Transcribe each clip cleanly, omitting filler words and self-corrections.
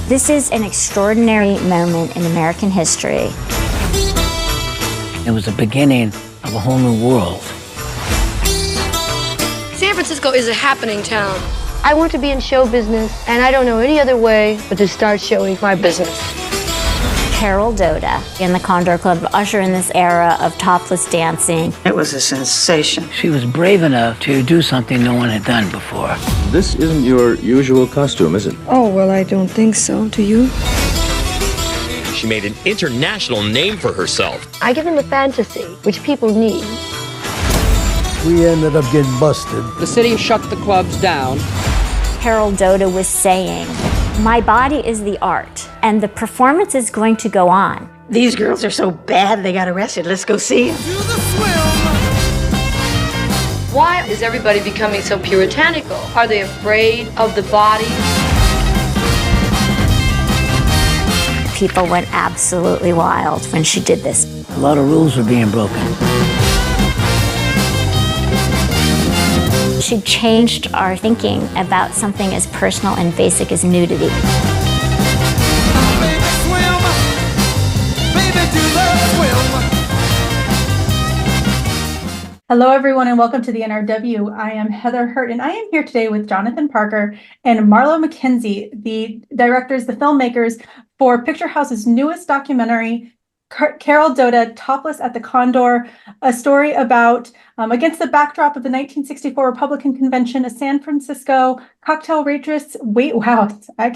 This is an extraordinary moment in American history. It was the beginning of a whole new world. San Francisco is a happening town. I want to be in show business, and I don't know any other way but to start showing my business. Carol Doda and the Condor Club usher in this era of topless dancing. It was a sensation. She was brave enough to do something no one had done before. This isn't your usual costume, is it? Oh, well, I don't think so. Do you? She made an international name for herself. I give them a fantasy, which people need. We ended up getting busted. The city shut the clubs down. Carol Doda was saying, my body is the art, and the performance is going to go on. These girls are so bad they got arrested. Let's go see them. Why is everybody becoming so puritanical? Are they afraid of the body? People went absolutely wild when she did this. A lot of rules were being broken. She changed our thinking about something as personal and basic as nudity. Hello, everyone, and welcome to the NRW. I am Heather Hurt, and I am here today with Jonathan Parker and Marlo McKenzie, the directors, the filmmakers for Picture House's newest documentary, Carol Doda, Topless at the Condor, a story about, against the backdrop of the 1964 Republican Convention, a San Francisco cocktail waitress, I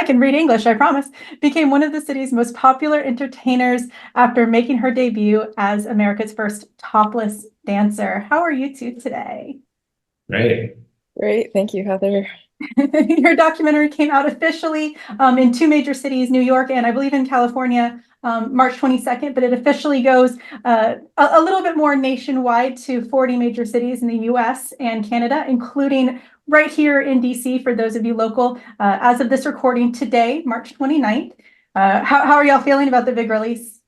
can read English, I promise, became one of the city's most popular entertainers after making her debut as America's first topless dancer. How are you two today? Great. Great. Thank you, Heather. Your documentary came out officially in two major cities, New York and I believe in California, March 22nd, but it officially goes a little bit more nationwide to 40 major cities in the US and Canada, including right here in DC for those of you local, as of this recording today, March 29th. How are y'all feeling about the big release?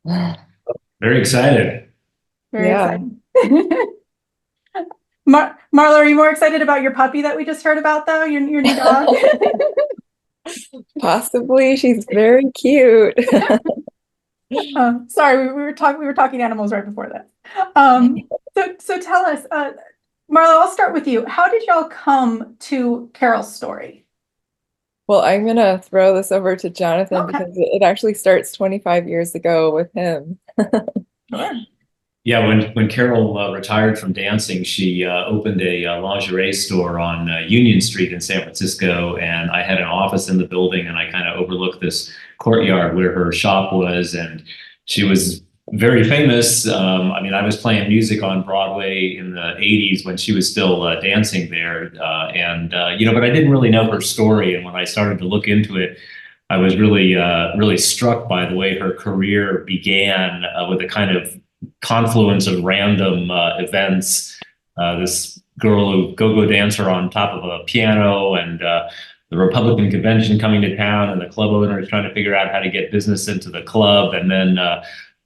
Very excited. Very excited. Marlo, are you more excited about your puppy that we just heard about, though? Your new dog? Possibly. She's very cute. Sorry, we were talking animals right before that. So tell us, Marlo, I'll start with you. How did y'all come to Carol's story? Well, I'm going to throw this over to Jonathan because it actually starts 25 years ago with him. Sure. Yeah, when Carol retired from dancing, she opened a lingerie store on Union Street in San Francisco, and I had an office in the building, and I kind of overlooked this courtyard where her shop was, and she was very famous. I was playing music on Broadway in the 80s when she was still dancing there, but I didn't really know her story, and when I started to look into it, I was really struck by the way her career began with a kind of confluence of random events. This girl, go-go dancer on top of a piano, and the Republican convention coming to town, and the club owner is trying to figure out how to get business into the club. And then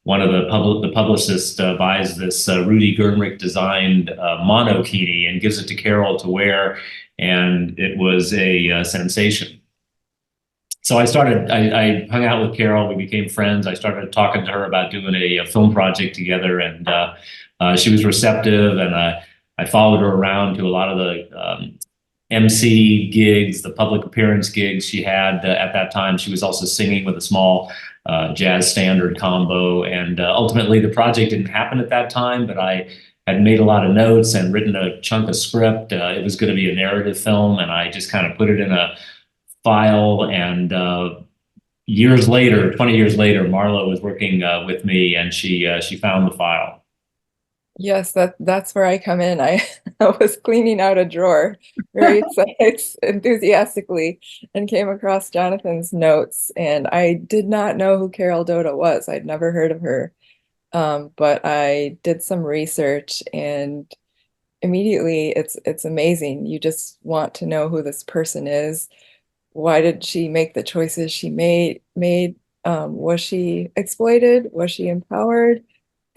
one of the publicists buys this Rudi Gernreich designed monokini and gives it to Carol to wear, and it was a sensation. So I hung out with Carol, we became friends. I started talking to her about doing a film project together, and she was receptive, and I followed her around to a lot of the MC gigs, the public appearance gigs she had at that time. She was also singing with a small jazz standard combo, and ultimately the project didn't happen at that time, but I had made a lot of notes and written a chunk of script. It was going to be a narrative film, and I just kind of put it in a file, and 20 years later, Marlo was working with me, and she found the file. Yes, that's where I come in. I was cleaning out a drawer very enthusiastically and came across Jonathan's notes, and I did not know who Carol Doda was. I'd never heard of her, but I did some research, and immediately it's amazing. You just want to know who this person is. Why did she make the choices she made? Was she exploited? Was she empowered?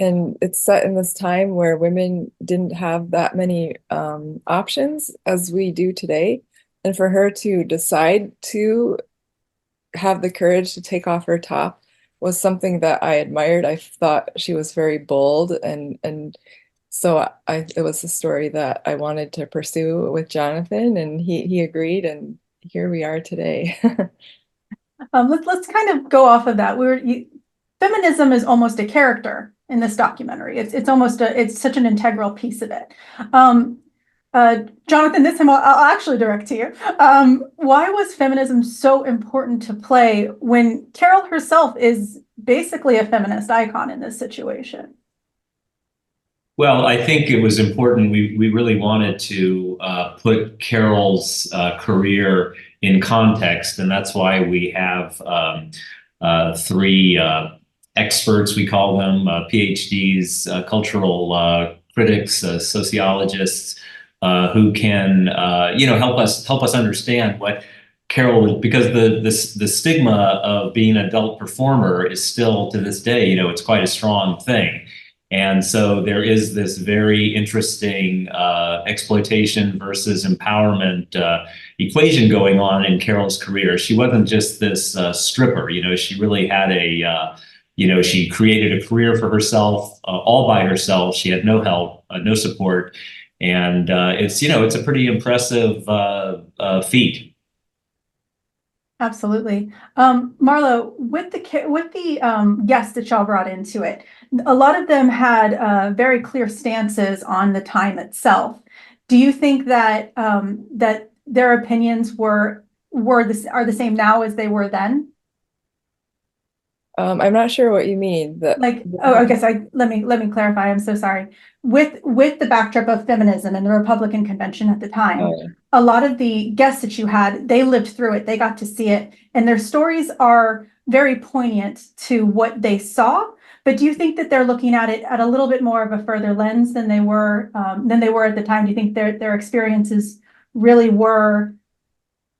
And it's set in this time where women didn't have that many options as we do today. And for her to decide to have the courage to take off her top was something that I admired. I thought she was very bold, and so it was a story that I wanted to pursue with Jonathan, and he agreed, and here we are today. Let's kind of go off of that. Feminism is almost a character in this documentary. It's such an integral piece of it. Jonathan, this time I'll actually direct to you. Why was feminism so important to play when Carol herself is basically a feminist icon in this situation? Well, I think it was important. We really wanted to put Carol's career in context, and that's why we have three experts, we call them, PhDs, cultural critics, sociologists, who can help us understand what Carol, because the stigma of being an adult performer is still to this day, it's quite a strong thing. And so there is this very interesting exploitation versus empowerment equation going on in Carol's career. She wasn't just this stripper, she really had she created a career for herself all by herself. She had no help, no support. And it's a pretty impressive feat. Absolutely. Marlo, with the guests that y'all brought into it, a lot of them had very clear stances on the time itself. Do you think that that their opinions are the same now as they were then? I'm not sure what you mean. I guess let me clarify. I'm so sorry. With the backdrop of feminism and the Republican convention at the time, a lot of the guests that you had, they lived through it. They got to see it, and their stories are very poignant to what they saw. But do you think that they're looking at it at a little bit more of a further lens than they were at the time? Do you think their experiences really were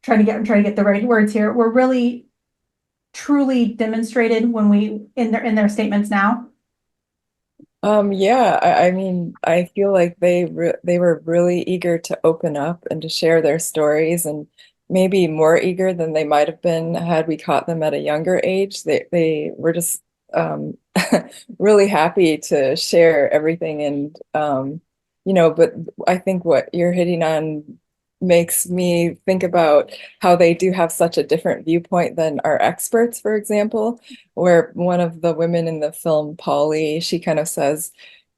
trying to get the right words here? Were really truly demonstrated in their statements now? Yeah, I mean, I feel like they were really eager to open up and to share their stories, and maybe more eager than they might have been had we caught them at a younger age. They were just really happy to share everything, and but I think what you're hitting on makes me think about how they do have such a different viewpoint than our experts, for example, where one of the women in the film, Polly, she kind of says,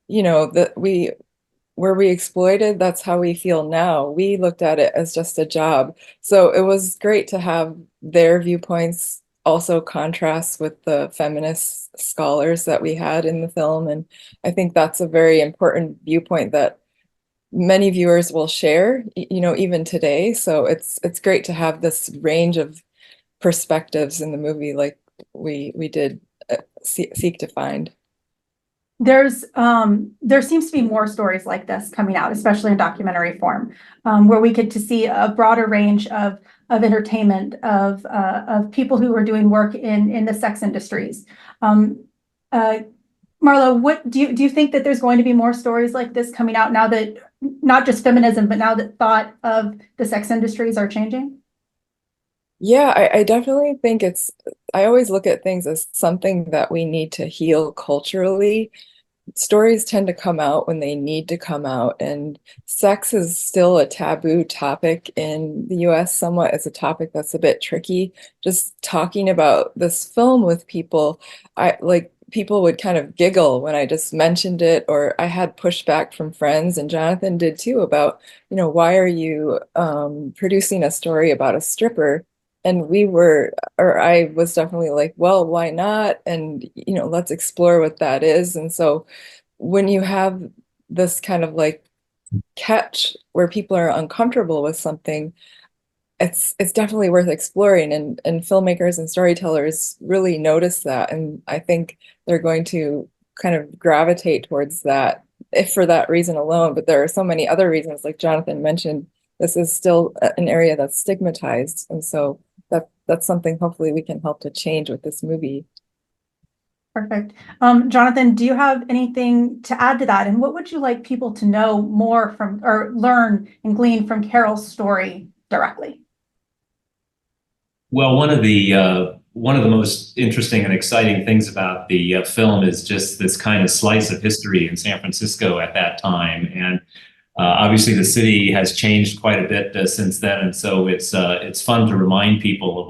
that were we exploited? That's how we feel now. We looked at it as just a job. So it was great to have their viewpoints also contrast with the feminist scholars that we had in the film. And I think that's a very important viewpoint that many viewers will share, even today. So it's great to have this range of perspectives in the movie, like we did seek to find. There seems to be more stories like this coming out, especially in documentary form, where we get to see a broader range of entertainment, of people who are doing work in the sex industries. Marlo, what do you think that there's going to be more stories like this coming out now that not just feminism, but now that thought of the sex industries are changing? Yeah, I definitely think I always look at things as something that we need to heal culturally. Stories tend to come out when they need to come out, and sex is still a taboo topic in the US somewhat. It's a topic that's a bit tricky. Just talking about this film with people, people would kind of giggle when I just mentioned it, or I had pushback from friends, and Jonathan did too, about, why are you producing a story about a stripper? And I was definitely like, well, why not? And, let's explore what that is. And so when you have this kind of like catch where people are uncomfortable with something, it's definitely worth exploring, and filmmakers and storytellers really notice that, and I think they're going to kind of gravitate towards that, if for that reason alone. But there are so many other reasons, like Jonathan mentioned, this is still an area that's stigmatized, and so that's something hopefully we can help to change with this movie. Perfect. Jonathan, do you have anything to add to that? And what would you like people to know more from, or learn and glean from Carol's story directly? Well, one of the one of the most interesting and exciting things about the film is just this kind of slice of history in San Francisco at that time. And obviously the city has changed quite a bit since then. And so it's fun to remind people of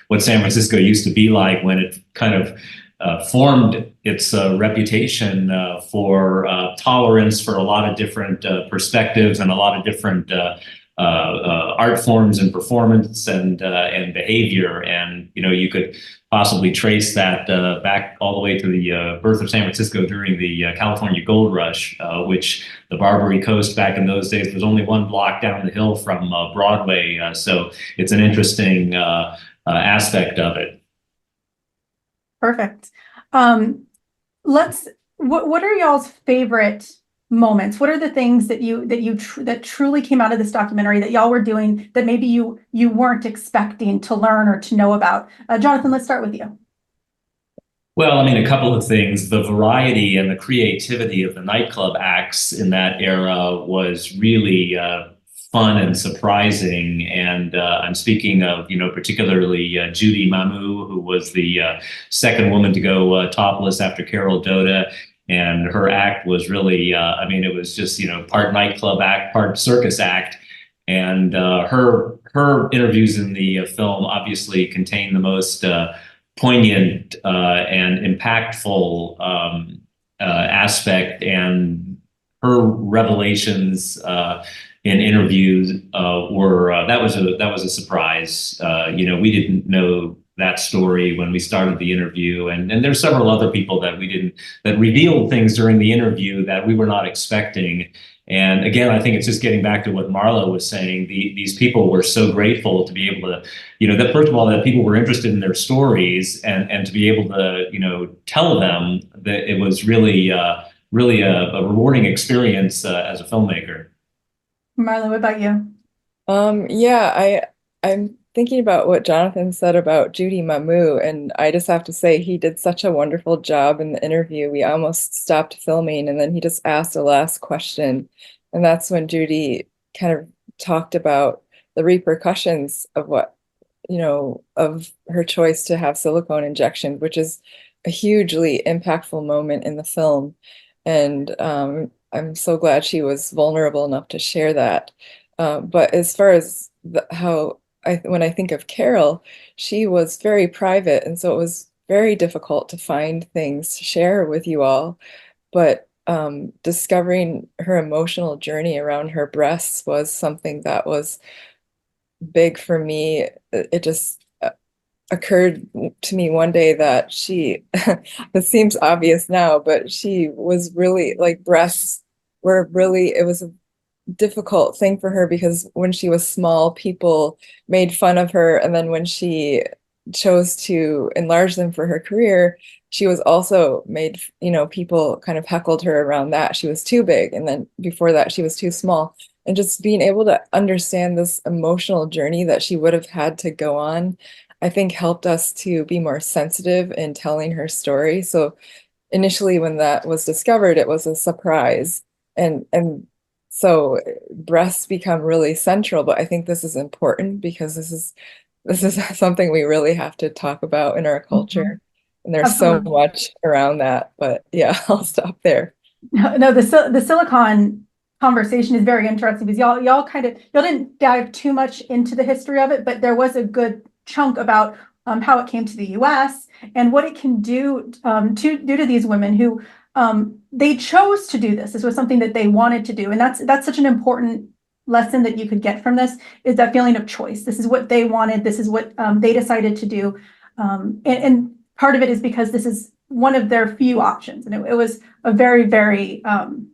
what San Francisco used to be like when it kind of formed its reputation for tolerance for a lot of different perspectives and a lot of different art forms and performance and behavior. And, you know, you could possibly trace that back all the way to the birth of San Francisco during the California Gold Rush, which the Barbary Coast back in those days was only one block down the hill from Broadway. So it's an interesting aspect of it. Perfect. What are y'all's favorite moments? What are the things that truly came out of this documentary that y'all were doing that maybe you weren't expecting to learn or to know about? Jonathan, let's start with you. Well, I mean, a couple of things. The variety and the creativity of the nightclub acts in that era was really fun and surprising. And I'm speaking of, you know, particularly Judy Mamou, who was the second woman to go topless after Carol Doda. And her act was really, I mean, it was just, you know, part nightclub act, part circus act. And her interviews in the film obviously contain the most poignant and impactful aspect. And her revelations in interviews that was a surprise. You know, we didn't know that story when we started the interview, and there's several other people that revealed things during the interview that we were not expecting. And again, I think it's just getting back to what Marlo was saying. These people were so grateful to be able to, you know, that first of all, that people were interested in their stories and to be able to, you know, tell them that it was really a rewarding experience as a filmmaker. Marlo, what about you? Yeah, I'm thinking about what Jonathan said about Judy Mamou, and I just have to say he did such a wonderful job in the interview. We almost stopped filming, and then he just asked the last question, and that's when Judy kind of talked about the repercussions of what, you know, of her choice to have silicone injection, which is a hugely impactful moment in the film. And I'm so glad she was vulnerable enough to share that. But as far as when I think of Carol, she was very private, and so it was very difficult to find things to share with you all. But discovering her emotional journey around her breasts was something that was big for me. It just occurred to me one day that this seems obvious now, but she was really, like, breasts were really, it was a difficult thing for her because when she was small, people made fun of her. And then when she chose to enlarge them for her career, she was also made, you know, people kind of heckled her around that. She was too big. And then before that, she was too small. And just being able to understand this emotional journey that she would have had to go on, I think helped us to be more sensitive in telling her story. So initially when that was discovered, it was a surprise. And so breasts become really central, but I think this is important because this is something we really have to talk about in our culture. Mm-hmm. And there's Absolutely. So much around that, but yeah, I'll stop there. No, the silicone conversation is very interesting because y'all didn't dive too much into the history of it, but there was a good chunk about how it came to the US and what it can do to these women who they chose to do this. This was something that they wanted to do. And that's such an important lesson that you could get from this, is that feeling of choice. This is what they wanted. This is what they decided to do. And part of it is because this is one of their few options. And it was a very, very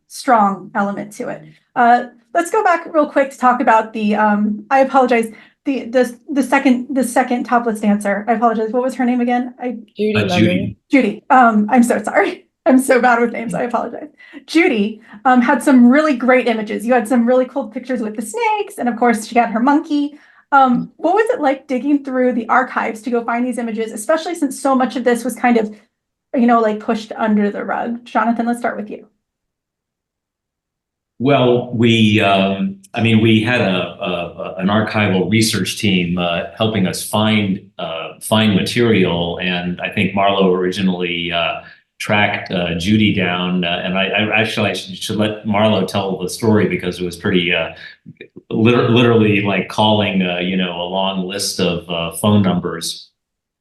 strong element to it. Let's go back real quick to talk about the, I apologize, the second topless dancer. I apologize. What was her name again? Judy. Judy. I'm so sorry. I'm so bad with names. I apologize. Judy had some really great images. You had some really cool pictures with the snakes. And of course, she had her monkey. What was it like digging through the archives to go find these images, especially since so much of this was kind of, you know, like pushed under the rug? Jonathan, let's start with you. Well, we had an archival research team helping us find material, and I think Marlo originally tracked Judy down, and I should let Marlo tell the story because it was pretty literally like calling a long list of phone numbers.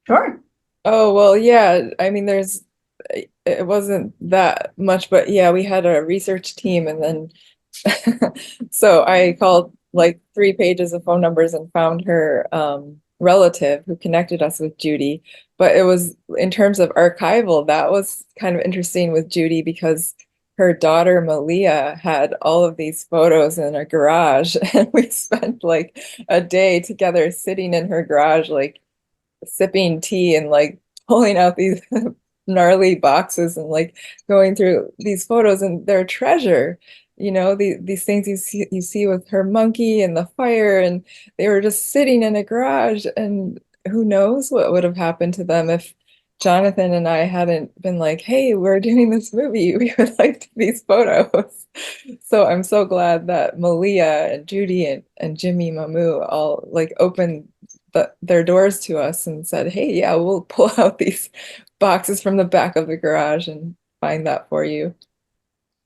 Sure. Oh, well, yeah. I mean, it wasn't that much, but yeah, we had a research team, and then so I called like 3 pages of phone numbers and found her relative who connected us with Judy. But it was, in terms of archival, that was kind of interesting with Judy because her daughter Malia had all of these photos in a garage, and we spent like a day together sitting in her garage, like sipping tea and like pulling out these gnarly boxes and like going through these photos, and they're treasure. These things you see with her monkey and the fire, and they were just sitting in a garage, and who knows what would have happened to them if Jonathan and I hadn't been like, hey, we're doing this movie, we would like these photos. So I'm so glad that Malia and Judy and Jimmy Mamu all like opened their doors to us and said, hey, yeah, we'll pull out these boxes from the back of the garage and find that for you.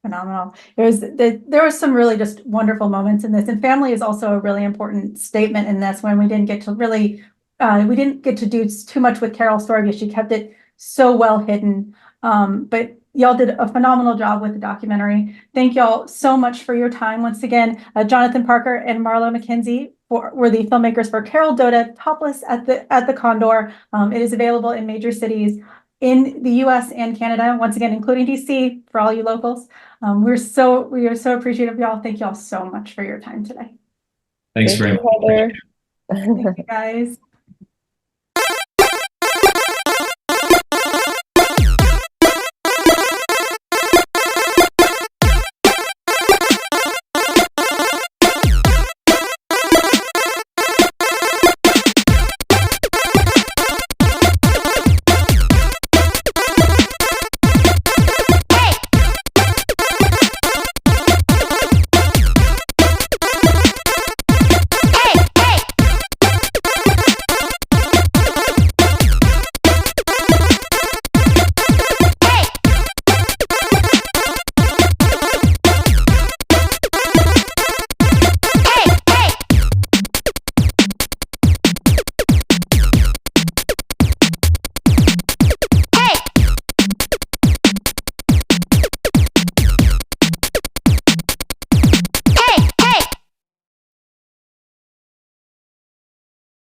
Phenomenal. There was some really just wonderful moments in this, and family is also a really important statement in this. When we didn't get to do too much with Carol's story because she kept it so well hidden. But y'all did a phenomenal job with the documentary. Thank y'all so much for your time. Once again, Jonathan Parker and Marlo McKenzie were the filmmakers for Carol Doda Topless at the Condor. It is available in major cities in the US and Canada, once again, including DC for all you locals. We are so appreciative of y'all. Thank y'all so much for your time today. Thanks very much. Heather. Thank you, guys.